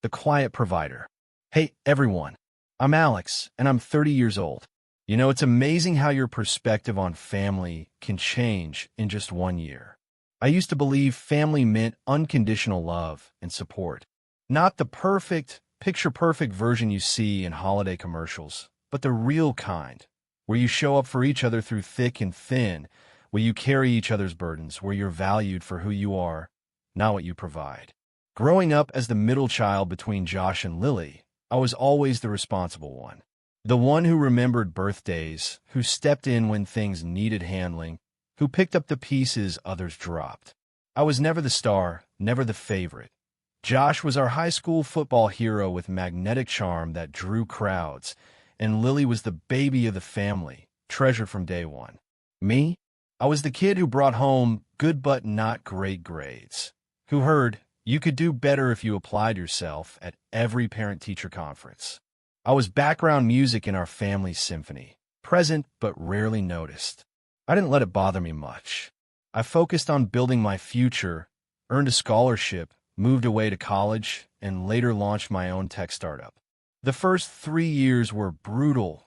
the quiet provider. Hey, everyone. I'm Alex, and I'm 30 years old. You know, it's amazing how your perspective on family can change in just 1 year. I used to believe family meant unconditional love and support. Not the perfect, picture-perfect version you see in holiday commercials, but the real kind, where you show up for each other through thick and thin, where you carry each other's burdens, where you're valued for who you are, not what you provide. Growing up as the middle child between Josh and Lily, I was always the responsible one. The one who remembered birthdays, who stepped in when things needed handling, who picked up the pieces others dropped. I was never the star, never the favorite. Josh was our high school football hero with magnetic charm that drew crowds, and Lily was the baby of the family, treasured from day one. Me? I was the kid who brought home good but not great grades, who heard you could do better if you applied yourself at every parent-teacher conference. I was background music in our family's symphony, present but rarely noticed. I didn't let it bother me much. I focused on building my future, earned a scholarship, moved away to college, and later launched my own tech startup. The first 3 years were brutal.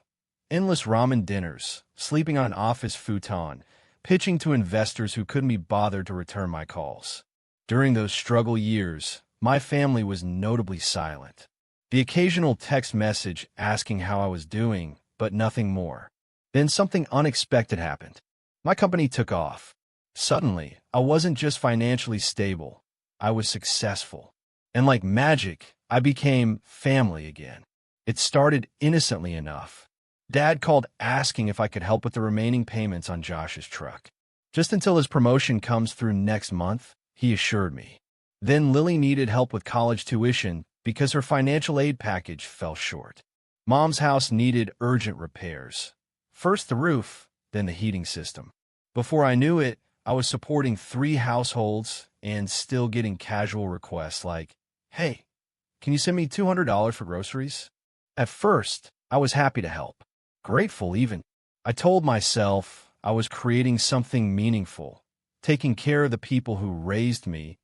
Endless ramen dinners, sleeping on an office futon, pitching to investors who couldn't be bothered to return my calls. During those struggle years, my family was notably silent. The occasional text message asking how I was doing, but nothing more. Then something unexpected happened. My company took off. Suddenly, I wasn't just financially stable, I was successful. And like magic, I became family again. It started innocently enough. Dad called asking if I could help with the remaining payments on Josh's truck. Just until his promotion comes through next month, he assured me. Then Lily needed help with college tuition because her financial aid package fell short. Mom's house needed urgent repairs. First the roof, then the heating system. Before I knew it, I was supporting 3 households and still getting casual requests like, "Hey, can you send me $200 for groceries?" At first, I was happy to help. Grateful even. I told myself I was creating something meaningful, taking care of the people who raised me,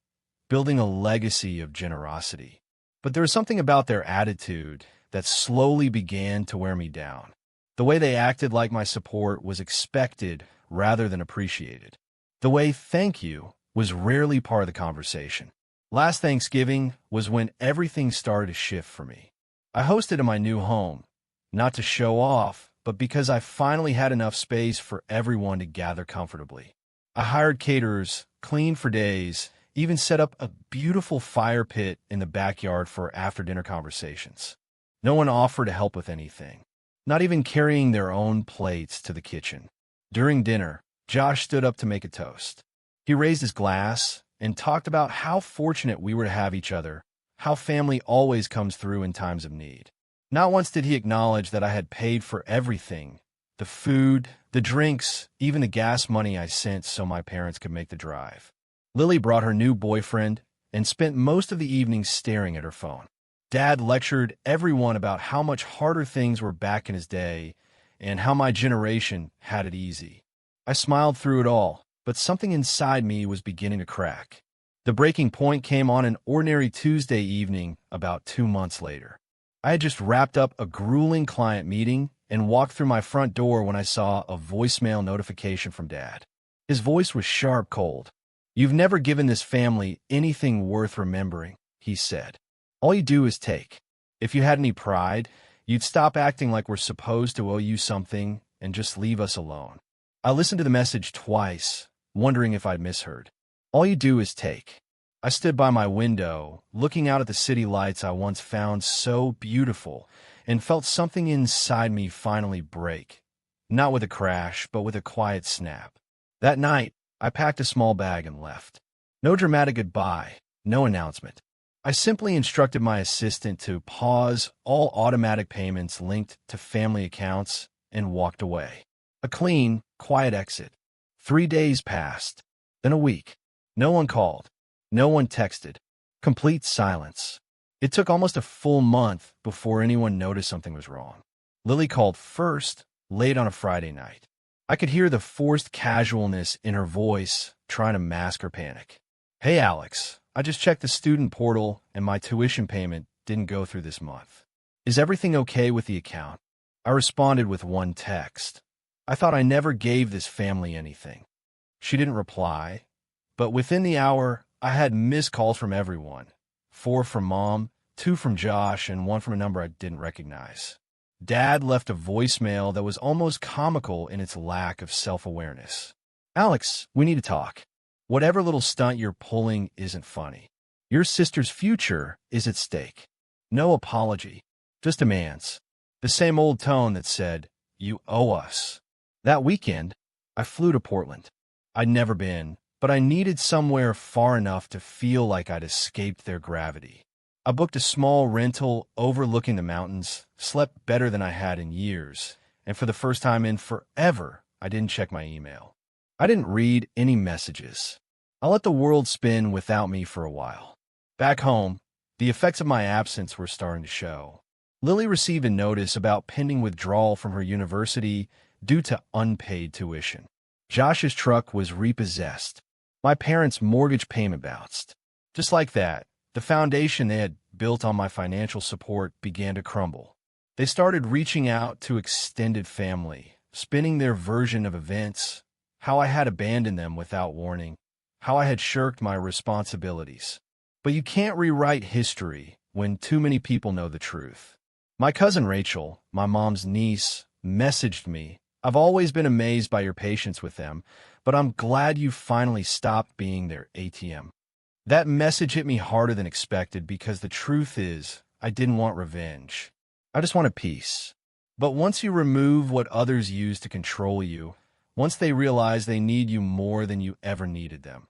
building a legacy of generosity. But there was something about their attitude that slowly began to wear me down. The way they acted like my support was expected rather than appreciated. The way "thank you" was rarely part of the conversation. Last Thanksgiving was when everything started to shift for me. I hosted in my new home, not to show off, but because I finally had enough space for everyone to gather comfortably. I hired caterers, cleaned for days, even set up a beautiful fire pit in the backyard for after-dinner conversations. No one offered to help with anything, not even carrying their own plates to the kitchen. During dinner, Josh stood up to make a toast. He raised his glass and talked about how fortunate we were to have each other, how family always comes through in times of need. Not once did he acknowledge that I had paid for everything, the food, the drinks, even the gas money I sent so my parents could make the drive. Lily brought her new boyfriend and spent most of the evening staring at her phone. Dad lectured everyone about how much harder things were back in his day and how my generation had it easy. I smiled through it all, but something inside me was beginning to crack. The breaking point came on an ordinary Tuesday evening about 2 months later. I had just wrapped up a grueling client meeting and walked through my front door when I saw a voicemail notification from Dad. His voice was sharp, cold. "You've never given this family anything worth remembering," he said. "All you do is take. If you had any pride, you'd stop acting like we're supposed to owe you something and just leave us alone." I listened to the message twice, wondering if I'd misheard. "All you do is take." I stood by my window, looking out at the city lights I once found so beautiful, and felt something inside me finally break. Not with a crash, but with a quiet snap. That night, I packed a small bag and left. No dramatic goodbye, no announcement. I simply instructed my assistant to pause all automatic payments linked to family accounts and walked away. A clean, quiet exit. 3 days passed, then a week. No one called. No one texted. Complete silence. It took almost a full month before anyone noticed something was wrong. Lily called first, late on a Friday night. I could hear the forced casualness in her voice, trying to mask her panic. "Hey, Alex, I just checked the student portal and my tuition payment didn't go through this month. Is everything okay with the account? I responded with one text. I thought I never gave this family anything. She didn't reply, but within the hour, I had missed calls from everyone. 4 from Mom, 2 from Josh, and 1 from a number I didn't recognize. Dad left a voicemail that was almost comical in its lack of self-awareness. Alex, we need to talk. Whatever little stunt you're pulling isn't funny. Your sister's future is at stake. No apology, just demands. The same old tone that said, "You owe us." That weekend, I flew to Portland. I'd never been, but I needed somewhere far enough to feel like I'd escaped their gravity. I booked a small rental overlooking the mountains, slept better than I had in years, and for the first time in forever, I didn't check my email. I didn't read any messages. I let the world spin without me for a while. Back home, the effects of my absence were starting to show. Lily received a notice about pending withdrawal from her university due to unpaid tuition. Josh's truck was repossessed. My parents' mortgage payment bounced. Just like that, the foundation they had built on my financial support began to crumble. They started reaching out to extended family, spinning their version of events, how I had abandoned them without warning, how I had shirked my responsibilities. But you can't rewrite history when too many people know the truth. My cousin Rachel, my mom's niece, messaged me. "I've always been amazed by your patience with them, but I'm glad you finally stopped being their ATM." That message hit me harder than expected because the truth is, I didn't want revenge. I just wanted peace. But once you remove what others use to control you, once they realize they need you more than you ever needed them,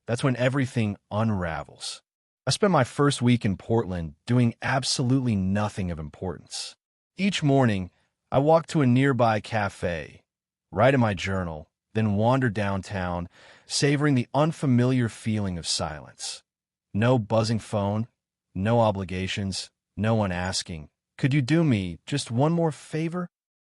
that's when everything unravels. I spent my first week in Portland doing absolutely nothing of importance. Each morning, I walked to a nearby cafe, write in my journal, then wander downtown, savoring the unfamiliar feeling of silence. No buzzing phone, no obligations, no one asking, "Could you do me just one more favor?"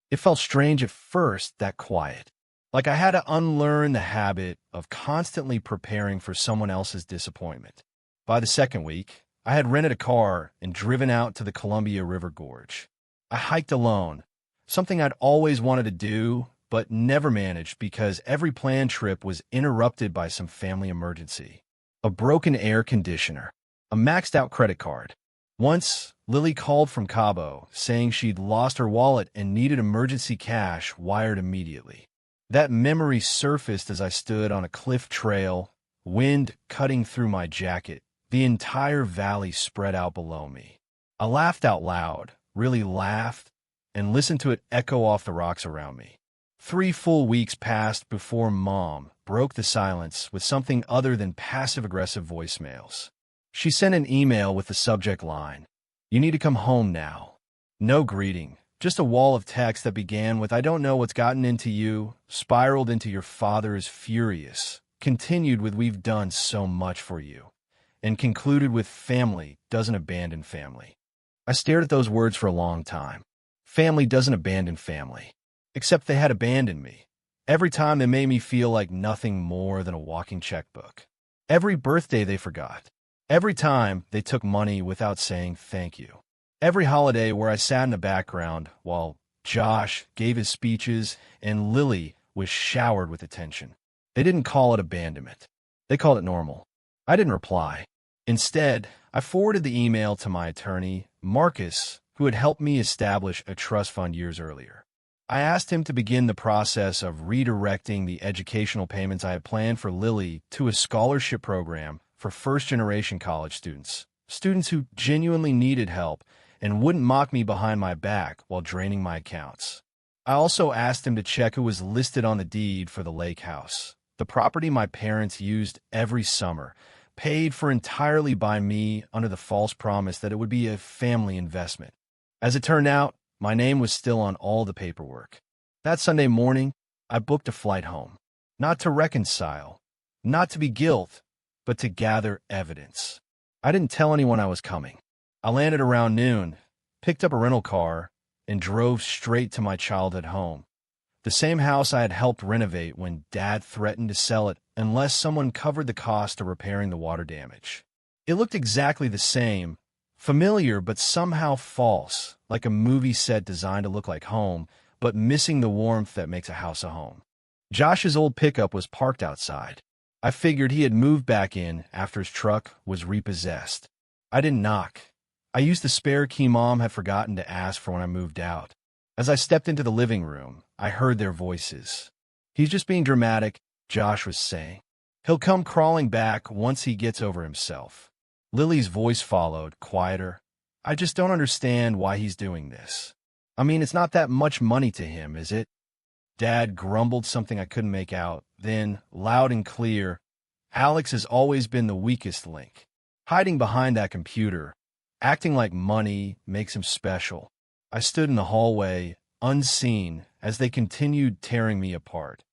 It felt strange at first, that quiet. Like I had to unlearn the habit of constantly preparing for someone else's disappointment. By the second week, I had rented a car and driven out to the Columbia River Gorge. I hiked alone, something I'd always wanted to do, but never managed because every planned trip was interrupted by some family emergency. A broken air conditioner, a maxed-out credit card. Once, Lily called from Cabo, saying she'd lost her wallet and needed emergency cash wired immediately. That memory surfaced as I stood on a cliff trail, wind cutting through my jacket, the entire valley spread out below me. I laughed out loud, really laughed, and listened to it echo off the rocks around me. 3 full weeks passed before Mom broke the silence with something other than passive-aggressive voicemails. She sent an email with the subject line, "You need to come home now." No greeting, just a wall of text that began with, "I don't know what's gotten into you," spiraled into, "Your father is furious," continued with, "We've done so much for you," and concluded with, "Family doesn't abandon family." I stared at those words for a long time. Family doesn't abandon family. Except they had abandoned me. Every time they made me feel like nothing more than a walking checkbook. Every birthday they forgot. Every time they took money without saying thank you. Every holiday where I sat in the background while Josh gave his speeches and Lily was showered with attention. They didn't call it abandonment. They called it normal. I didn't reply. Instead, I forwarded the email to my attorney, Marcus, who had helped me establish a trust fund years earlier. I asked him to begin the process of redirecting the educational payments I had planned for Lily to a scholarship program for first-generation college students, students who genuinely needed help and wouldn't mock me behind my back while draining my accounts. I also asked him to check who was listed on the deed for the lake house, the property my parents used every summer, paid for entirely by me under the false promise that it would be a family investment. As it turned out, my name was still on all the paperwork. That Sunday morning, I booked a flight home. Not to reconcile, not to be guilt, but to gather evidence. I didn't tell anyone I was coming. I landed around noon, picked up a rental car, and drove straight to my childhood home. The same house I had helped renovate when Dad threatened to sell it unless someone covered the cost of repairing the water damage. It looked exactly the same, Familiar, but somehow false, like a movie set designed to look like home, but missing the warmth that makes a house a home. Josh's old pickup was parked outside. I figured he had moved back in after his truck was repossessed. I didn't knock. I used the spare key Mom had forgotten to ask for when I moved out. As I stepped into the living room, I heard their voices. "He's just being dramatic," Josh was saying. "He'll come crawling back once he gets over himself." Lily's voice followed, quieter. "I just don't understand why he's doing this. I mean, it's not that much money to him, is it?" Dad grumbled something I couldn't make out. Then, loud and clear, "Alex has always been the weakest link. Hiding behind that computer, acting like money makes him special." I stood in the hallway, unseen, as they continued tearing me apart.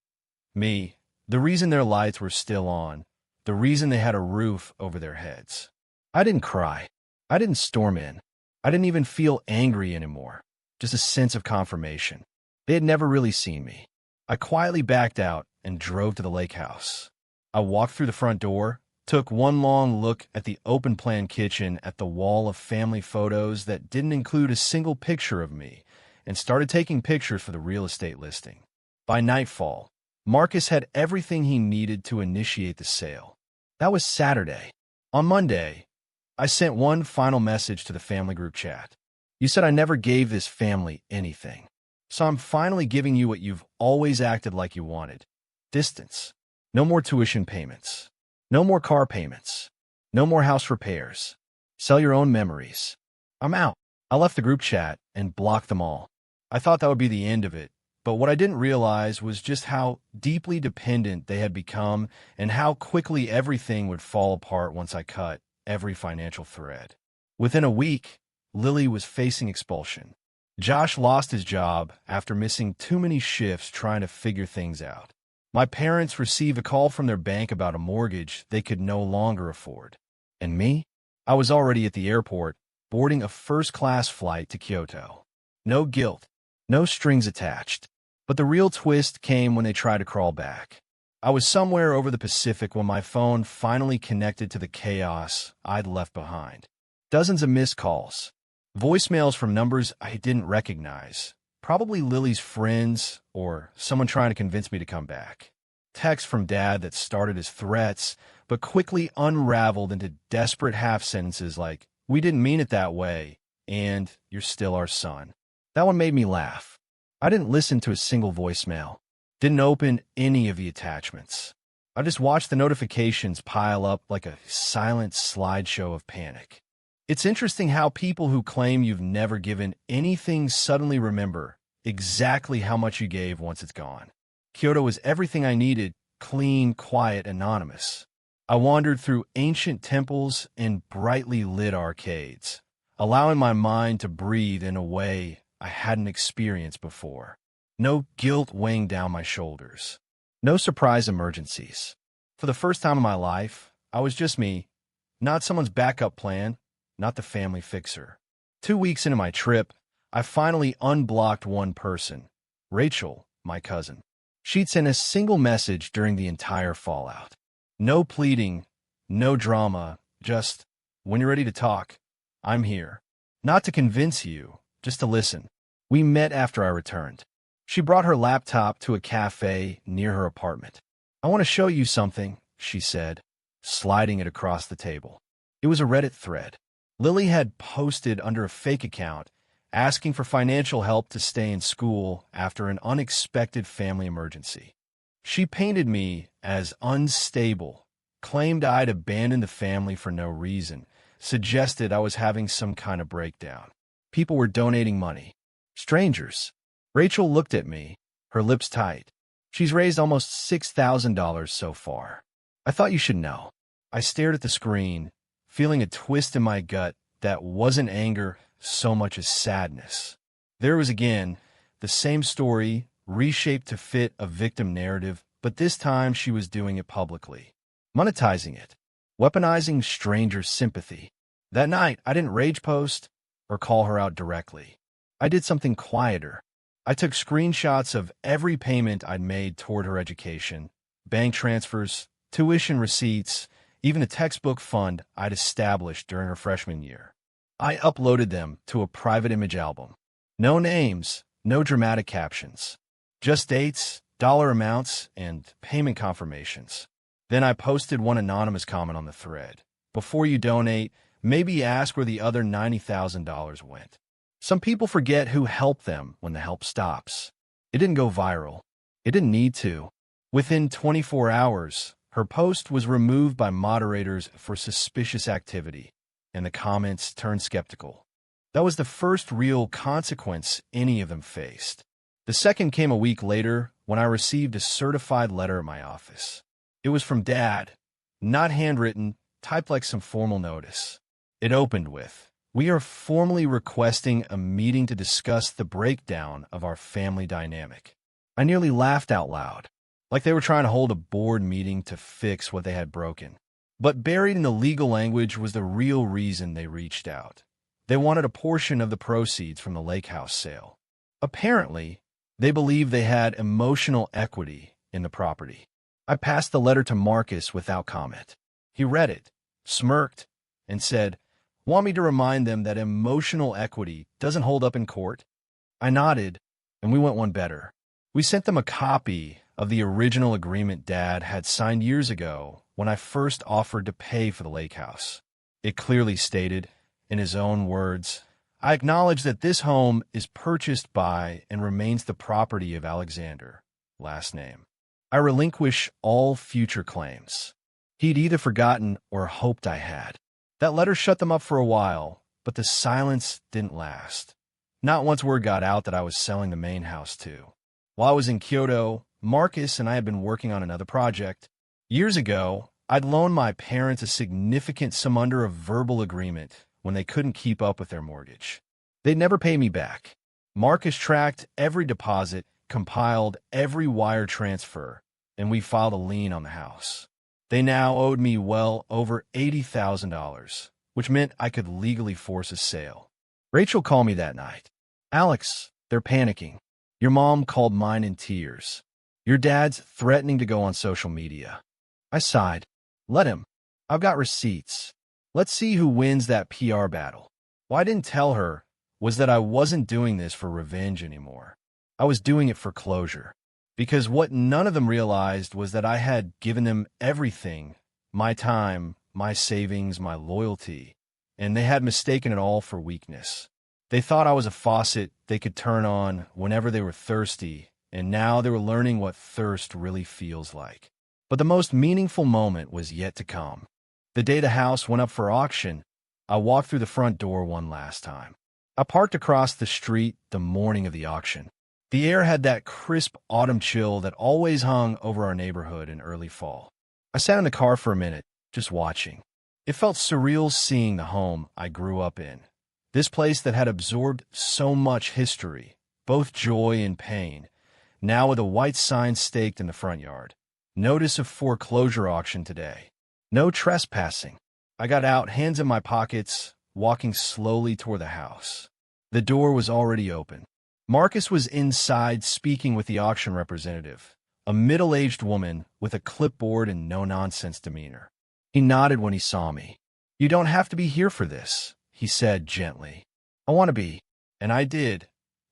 Me, the reason their lights were still on, the reason they had a roof over their heads. I didn't cry. I didn't storm in. I didn't even feel angry anymore. Just a sense of confirmation. They had never really seen me. I quietly backed out and drove to the lake house. I walked through the front door, took one long look at the open-plan kitchen, at the wall of family photos that didn't include a single picture of me, and started taking pictures for the real estate listing. By nightfall, Marcus had everything he needed to initiate the sale. That was Saturday. On Monday, I sent one final message to the family group chat. "You said I never gave this family anything. So I'm finally giving you what you've always acted like you wanted. Distance. No more tuition payments. No more car payments. No more house repairs. Sell your own memories. I'm out." I left the group chat and blocked them all. I thought that would be the end of it, but what I didn't realize was just how deeply dependent they had become and how quickly everything would fall apart once I cut every financial thread. Within a week, Lily was facing expulsion. Josh lost his job after missing too many shifts trying to figure things out. My parents received a call from their bank about a mortgage they could no longer afford. And me? I was already at the airport, boarding a first-class flight to Kyoto. No guilt, no strings attached. But the real twist came when they tried to crawl back. I was somewhere over the Pacific when my phone finally connected to the chaos I'd left behind. Dozens of missed calls. Voicemails from numbers I didn't recognize. Probably Lily's friends or someone trying to convince me to come back. Texts from Dad that started as threats, but quickly unraveled into desperate half-sentences like, "We didn't mean it that way," and "You're still our son." That one made me laugh. I didn't listen to a single voicemail. Didn't open any of the attachments. I just watched the notifications pile up like a silent slideshow of panic. It's interesting how people who claim you've never given anything suddenly remember exactly how much you gave once it's gone. Kyoto was everything I needed, clean, quiet, anonymous. I wandered through ancient temples and brightly lit arcades, allowing my mind to breathe in a way I hadn't experienced before. No guilt weighing down my shoulders. No surprise emergencies. For the first time in my life, I was just me, not someone's backup plan, not the family fixer. 2 weeks into my trip, I finally unblocked one person, Rachel, my cousin. She'd sent a single message during the entire fallout. No pleading, no drama, just, "When you're ready to talk, I'm here." Not to convince you, just to listen. We met after I returned. She brought her laptop to a cafe near her apartment. "I want to show you something," she said, sliding it across the table. It was a Reddit thread. Lily had posted under a fake account, asking for financial help to stay in school after an unexpected family emergency. She painted me as unstable, claimed I'd abandoned the family for no reason, suggested I was having some kind of breakdown. People were donating money. Strangers. Rachel looked at me, her lips tight. "She's raised almost $6,000 so far. I thought you should know." I stared at the screen, feeling a twist in my gut that wasn't anger so much as sadness. There was again the same story, reshaped to fit a victim narrative, but this time she was doing it publicly. Monetizing it. Weaponizing stranger sympathy. That night, I didn't rage post or call her out directly. I did something quieter. I took screenshots of every payment I'd made toward her education, bank transfers, tuition receipts, even a textbook fund I'd established during her freshman year. I uploaded them to a private image album. No names, no dramatic captions. Just dates, dollar amounts, and payment confirmations. Then I posted one anonymous comment on the thread. Before you donate, maybe ask where the other $90,000 went. Some people forget who helped them when the help stops. It didn't go viral. It didn't need to. Within 24 hours, her post was removed by moderators for suspicious activity, and the comments turned skeptical. That was the first real consequence any of them faced. The second came a week later when I received a certified letter at my office. It was from Dad, not handwritten, typed like some formal notice. It opened with, "We are formally requesting a meeting to discuss the breakdown of our family dynamic." I nearly laughed out loud, like they were trying to hold a board meeting to fix what they had broken. But buried in the legal language was the real reason they reached out. They wanted a portion of the proceeds from the lake house sale. Apparently, they believed they had emotional equity in the property. I passed the letter to Marcus without comment. He read it, smirked, and said, "Want me to remind them that emotional equity doesn't hold up in court?" I nodded, and we went one better. We sent them a copy of the original agreement Dad had signed years ago when I first offered to pay for the lake house. It clearly stated, in his own words, "I acknowledge that this home is purchased by and remains the property of Alexander, last name. I relinquish all future claims." He'd either forgotten or hoped I had. That letter shut them up for a while, but the silence didn't last. Not once word got out that I was selling the main house too. While I was in Kyoto, Marcus and I had been working on another project. Years ago, I'd loaned my parents a significant sum under a verbal agreement when they couldn't keep up with their mortgage. They'd never pay me back. Marcus tracked every deposit, compiled every wire transfer, and we filed a lien on the house. They now owed me well over $80,000, which meant I could legally force a sale. Rachel called me that night. "Alex, they're panicking. Your mom called mine in tears. Your dad's threatening to go on social media." I sighed. Let him. I've got receipts. Let's see who wins that PR battle. What I didn't tell her was that I wasn't doing this for revenge anymore. I was doing it for closure. Because what none of them realized was that I had given them everything, my time, my savings, my loyalty, and they had mistaken it all for weakness. They thought I was a faucet they could turn on whenever they were thirsty, and now they were learning what thirst really feels like. But the most meaningful moment was yet to come. The day the house went up for auction, I walked through the front door one last time. I parked across the street the morning of the auction. The air had that crisp autumn chill that always hung over our neighborhood in early fall. I sat in the car for a minute, just watching. It felt surreal seeing the home I grew up in. This place that had absorbed so much history, both joy and pain, now with a white sign staked in the front yard. Notice of foreclosure auction today. No trespassing. I got out, hands in my pockets, walking slowly toward the house. The door was already open. Marcus was inside speaking with the auction representative, a middle-aged woman with a clipboard and no-nonsense demeanor. He nodded when he saw me. "You don't have to be here for this," he said gently. "I want to be." And I did.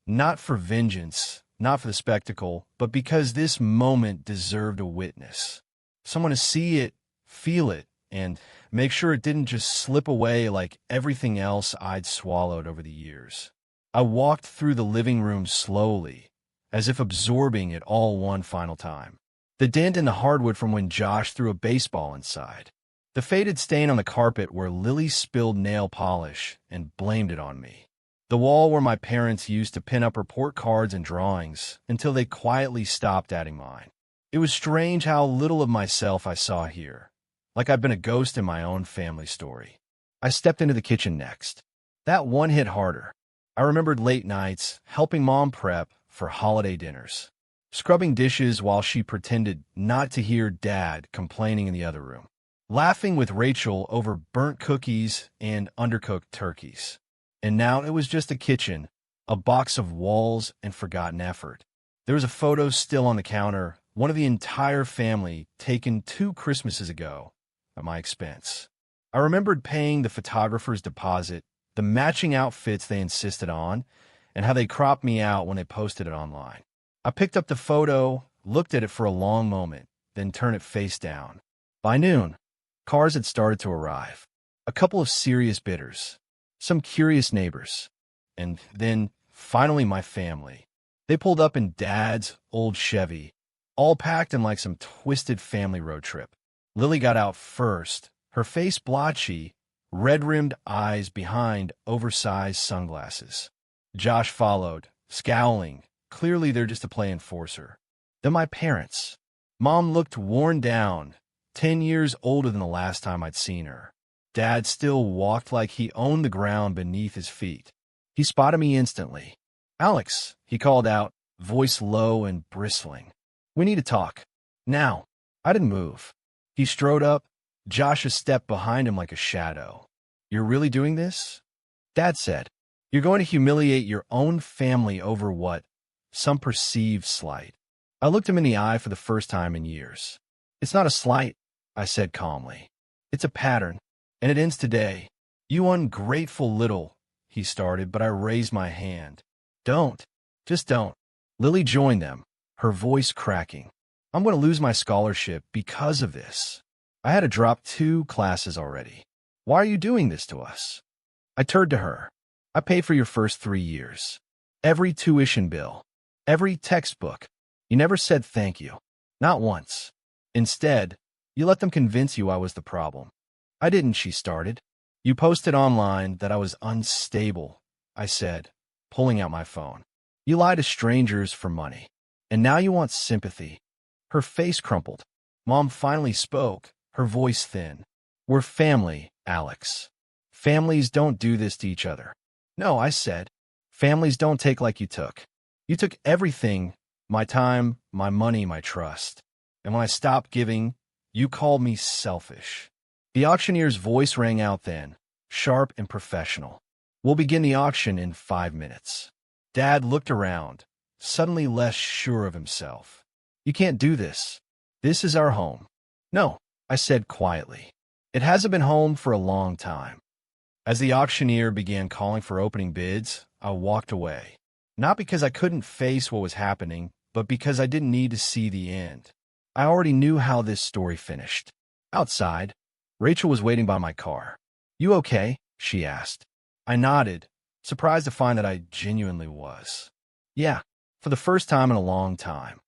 Not for vengeance, not for the spectacle, but because this moment deserved a witness. Someone to see it, feel it, and make sure it didn't just slip away like everything else I'd swallowed over the years. I walked through the living room slowly, as if absorbing it all one final time. The dent in the hardwood from when Josh threw a baseball inside. The faded stain on the carpet where Lily spilled nail polish and blamed it on me. The wall where my parents used to pin up report cards and drawings until they quietly stopped adding mine. It was strange how little of myself I saw here, like I'd been a ghost in my own family story. I stepped into the kitchen next. That one hit harder. I remembered late nights, helping Mom prep for holiday dinners, scrubbing dishes while she pretended not to hear Dad complaining in the other room, laughing with Rachel over burnt cookies and undercooked turkeys. And now it was just a kitchen, a box of walls and forgotten effort. There was a photo still on the counter, one of the entire family taken 2 Christmases ago at my expense. I remembered paying the photographer's deposit, the matching outfits they insisted on, and how they cropped me out when they posted it online. I picked up the photo, looked at it for a long moment, then turned it face down. By noon, cars had started to arrive. A couple of serious bidders, some curious neighbors, and then, finally, my family. They pulled up in Dad's old Chevy, all packed in like some twisted family road trip. Lily got out first, her face blotchy, red-rimmed eyes behind oversized sunglasses. Josh followed, scowling. Clearly they're just to play enforcer. Then my parents. Mom looked worn down, 10 years older than the last time I'd seen her. Dad still walked like he owned the ground beneath his feet. He spotted me instantly. "Alex," he called out, voice low and bristling. "We need to talk. Now." I didn't move. He strode up, Josh a step behind him like a shadow. "You're really doing this?" Dad said. "You're going to humiliate your own family over what? Some perceived slight." I looked him in the eye for the first time in years. "It's not a slight," I said calmly. "It's a pattern, and it ends today." "You ungrateful little," he started, but I raised my hand. "Don't. Just don't." Lily joined them, her voice cracking. "I'm going to lose my scholarship because of this. I had to drop 2 classes already. Why are you doing this to us?" I turned to her. "I paid for your first 3 years. Every tuition bill. Every textbook. You never said thank you. Not once. Instead, you let them convince you I was the problem." "I didn't," she started. "You posted online that I was unstable," I said, pulling out my phone. "You lie to strangers for money. And now you want sympathy." Her face crumpled. Mom finally spoke, her voice thin. "We're family, Alex. Families don't do this to each other." "No," I said. "Families don't take like you took. You took everything, my time, my money, my trust. And when I stopped giving, you called me selfish." The auctioneer's voice rang out then, sharp and professional. "We'll begin the auction in 5 minutes." Dad looked around, suddenly less sure of himself. "You can't do this. This is our home." "No," I said quietly. "It hasn't been home for a long time." As the auctioneer began calling for opening bids, I walked away. Not because I couldn't face what was happening, but because I didn't need to see the end. I already knew how this story finished. Outside, Rachel was waiting by my car. "You okay?" she asked. I nodded, surprised to find that I genuinely was. "Yeah, for the first time in a long time."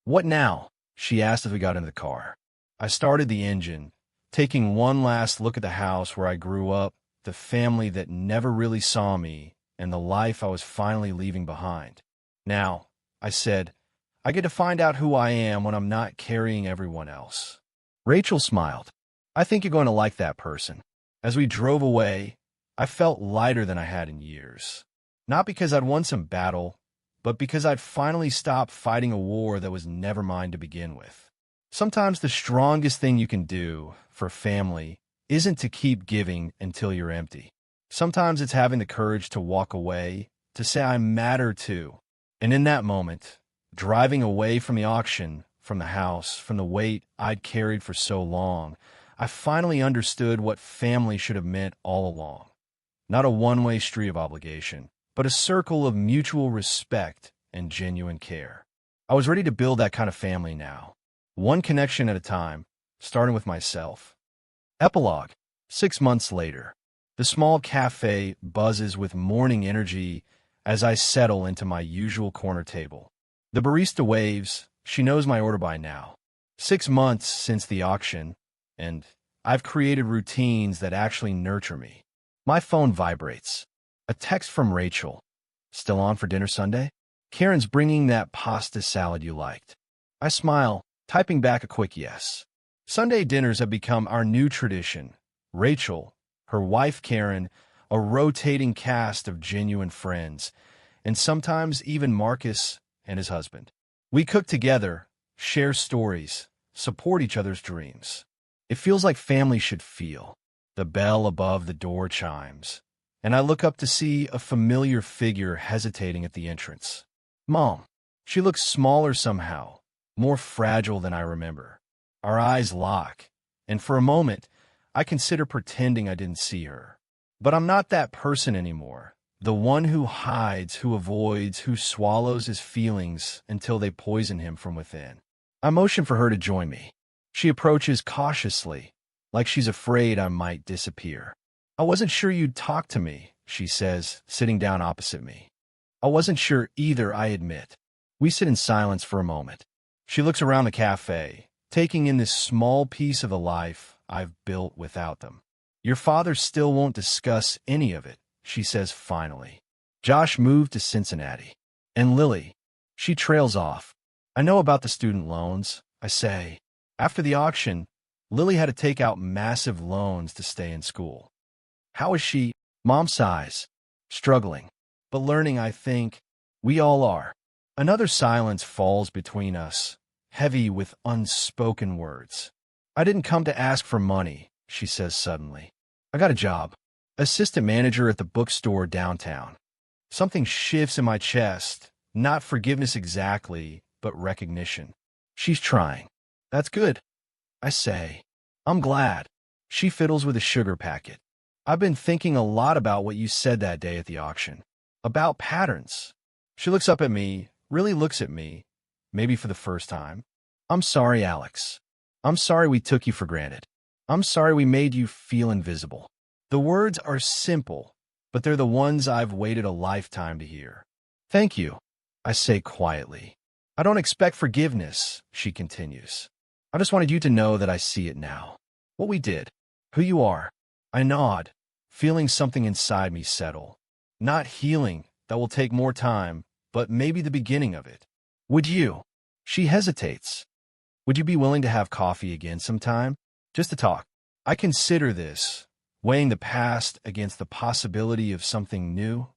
"What now?" she asked as we got into the car. I started the engine, taking one last look at the house where I grew up, the family that never really saw me, and the life I was finally leaving behind. "Now," I said, "I get to find out who I am when I'm not carrying everyone else." Rachel smiled. "I think you're going to like that person." As we drove away, I felt lighter than I had in years. Not because I'd won some battle, but because I'd finally stopped fighting a war that was never mine to begin with. Sometimes the strongest thing you can do for family isn't to keep giving until you're empty. Sometimes it's having the courage to walk away, to say I matter too. And in that moment, driving away from the auction, from the house, from the weight I'd carried for so long, I finally understood what family should have meant all along. Not a one-way street of obligation, but a circle of mutual respect and genuine care. I was ready to build that kind of family now, one connection at a time, starting with myself. Epilogue. 6 months later. The small cafe buzzes with morning energy as I settle into my usual corner table. The barista waves. She knows my order by now. 6 months since the auction, and I've created routines that actually nurture me. My phone vibrates. A text from Rachel. "Still on for dinner Sunday? Karen's bringing that pasta salad you liked." I smile, typing back a quick yes. Sunday dinners have become our new tradition. Rachel, her wife Karen, a rotating cast of genuine friends, and sometimes even Marcus and his husband. We cook together, share stories, support each other's dreams. It feels like family should feel. The bell above the door chimes, and I look up to see a familiar figure hesitating at the entrance. Mom. She looks smaller somehow, more fragile than I remember. Our eyes lock, and for a moment, I consider pretending I didn't see her. But I'm not that person anymore. The one who hides, who avoids, who swallows his feelings until they poison him from within. I motion for her to join me. She approaches cautiously, like she's afraid I might disappear. I wasn't sure you'd talk to me, she says, sitting down opposite me. I wasn't sure either, I admit. We sit in silence for a moment. She looks around the cafe, taking in this small piece of a life I've built without them. Your father still won't discuss any of it, she says finally. Josh moved to Cincinnati. And Lily, she trails off. I know about the student loans, I say. After the auction, Lily had to take out massive loans to stay in school. How is she? Mom sighs. Struggling, but learning, I think. We all are. Another silence falls between us, heavy with unspoken words. I didn't come to ask for money, she says suddenly. I got a job. Assistant manager at the bookstore downtown. Something shifts in my chest, not forgiveness exactly, but recognition. She's trying. That's good, I say. I'm glad. She fiddles with a sugar packet. I've been thinking a lot about what you said that day at the auction. About patterns. She looks up at me, really looks at me, maybe for the first time. I'm sorry, Alex. I'm sorry we took you for granted. I'm sorry we made you feel invisible. The words are simple, but they're the ones I've waited a lifetime to hear. Thank you, I say quietly. I don't expect forgiveness, she continues. I just wanted you to know that I see it now. What we did. Who you are. I nod, feeling something inside me settle. Not healing, that will take more time, but maybe the beginning of it. Would you? She hesitates. Would you be willing to have coffee again sometime? Just to talk. I consider this, weighing the past against the possibility of something new,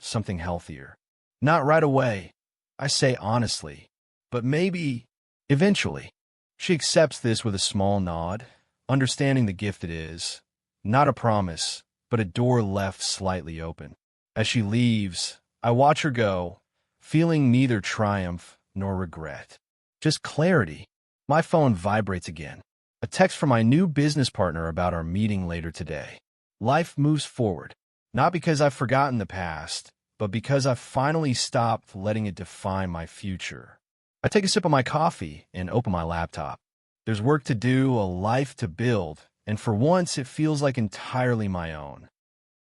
something healthier. Not right away, I say honestly, but maybe, eventually. She accepts this with a small nod, understanding the gift it is. Not a promise, but a door left slightly open. As she leaves, I watch her go, feeling neither triumph nor regret. Just clarity. My phone vibrates again. A text from my new business partner about our meeting later today. Life moves forward, not because I've forgotten the past, but because I've finally stopped letting it define my future. I take a sip of my coffee and open my laptop. There's work to do, a life to build, and for once it feels like entirely my own.